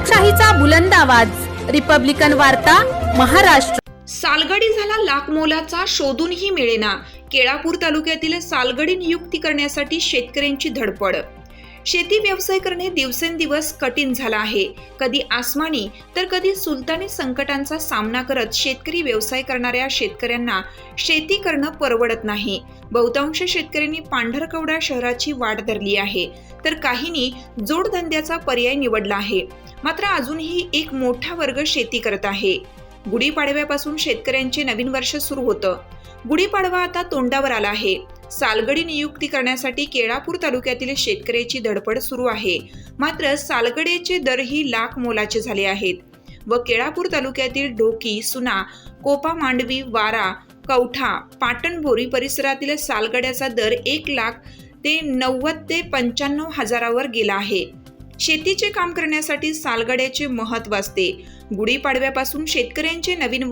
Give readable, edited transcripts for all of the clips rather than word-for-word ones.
लोकशाहीचा बुलंद आवाज, रिपब्लिकन वार्ता, महाराष्ट्र। सालगडी झाला लाख मोलाचा, शोधूनही मिळेना। केळापूर तालुक्यातील सालगडी नियुक्ती करण्यासाठी शेतकऱ्यांची धडपड। शेती व्यवसाय करणे दिवसेंदिवस कठीण झाला आहे। कधी आसमानी तर कधी सुलतानी संकटांचा सामना करत शेतकरी व्यवसाय करणाऱ्या शेतकऱ्यांना शेती करणं परवडत नाही। बहुतांश शेतकऱ्यांनी पांढरकवडा शहराची वाट धरली आहे, तर काहींनी जोडधंद्याचा पर्याय निवडला आहे। मात्र अजूनही एक मोठा वर्ग शेती करत आहे। गुढीपाडव्यापासून शेतकऱ्यांचे नवीन वर्ष सुरू होतं। गुढीपाडवा आता तोंडावर आला आहे। सालगडी नियुक्ती करण्यासाठी केळापूर तालुक्यातील शेतकऱ्याची धडपड सुरू आहे। मात्र सालगडीचे दरही लाख मोलाचे झाले आहेत व केळापूर तालुक्यातील ढोकी, सुना, कोपा, मांडवी, वारा, कवठा, पाटणबोरी परिसरातील सालगड्याचा दर 1 लाख ते 90 ते 95 हजारावर गेला आहे। शेतीचे काम करण्यासाठी सालगड्याचे महत्त्व असते। गुढीपाडव्यापासून शेतकऱ्यांचे नवीन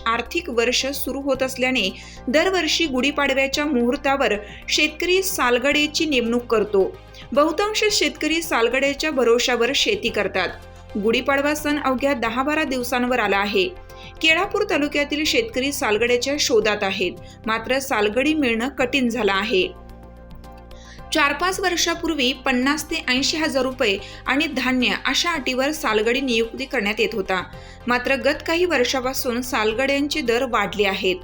आर्थिक वर्ष सुरू होत असल्याने दरवर्षी गुढीपाडव्याच्या मुहूर्तावर शेतकरी सालगड्याची नेमणूक करतो। बहुतांश शेतकरी सालगड्याच्या भरोशावर शेती करतात। गुढीपाडवा सण अवघ्या 10-12 दिवसांवर आला आहे। केळापूर तालुक्यातील शेतकरी सालगड्याच्या शोधात आहेत, मात्र सालगडी मिळणं कठीण झालं आहे। 4-5 वर्षापूर्वी 50 ते 80 हजार रुपये आणि धान्य अशा अटीवर सालगडी नियुक्ती करण्यात येत होता। मात्र गत काही वर्षापासून सालगड्यांचे दर वाढले आहेत।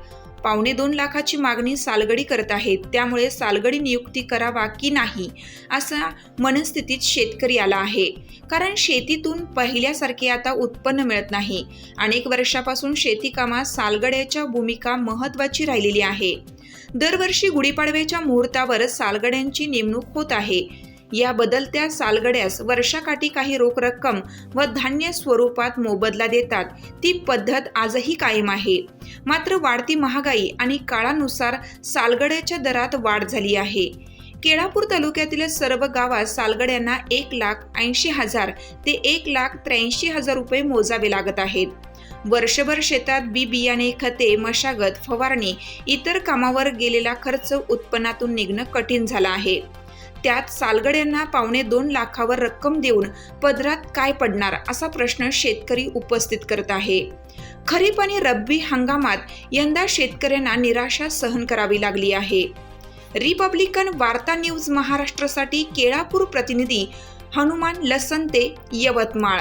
1.25 लाखाची मागणी सालगडी करत आहेत। त्यामुळे सालगडी नियुक्ती करावा की नाही असा मनस्थितीत शेतकरी आला आहे। कारण शेतीतून पहिल्यासारखे आता उत्पन्न मिळत नाही। अनेक वर्षापासून शेती कामात सालगड्याच्या भूमिका महत्त्वाची राहिलेली आहे। दरवर्षी गुढीपाडव्याच्या मुहूर्तावर सालगड्यांची नेमणूक होत आहे। या बदलत्या सालगड्यास वर्षाकाठी काही रोख रक्कम व धान्य स्वरूपात मोबदला देतात। ती पद्धत आजही कायम आहे। मात्र वाढती महागाई आणि काळानुसार सालगड्याच्या दरात वाढ झाली आहे। केळापूर तालुक्यातील सर्व गावात सालगड्यांना 1,80,000 ते 1,83,000 रुपये मोजावे लागत आहेत। वर्षभर शेतात बियाणे, खते, मशागत, फवारणी, इतर कामावर गेलेला खर्च उत्पन्नातून निघणं कठीण झालं आहे। त्यात सालगड्यांना 1.25 लाखावर रक्कम देऊन पदरात काय पडणार असा प्रश्न शेतकरी उपस्थित करत आहे। खरीप आणि रब्बी हंगामात यंदा शेतकऱ्यांना निराशा सहन करावी लागली आहे। रिपब्लिकन वार्ता न्यूज महाराष्ट्रासाठी केळापूर प्रतिनिधी हनुमान लसंते, यवतमाळ।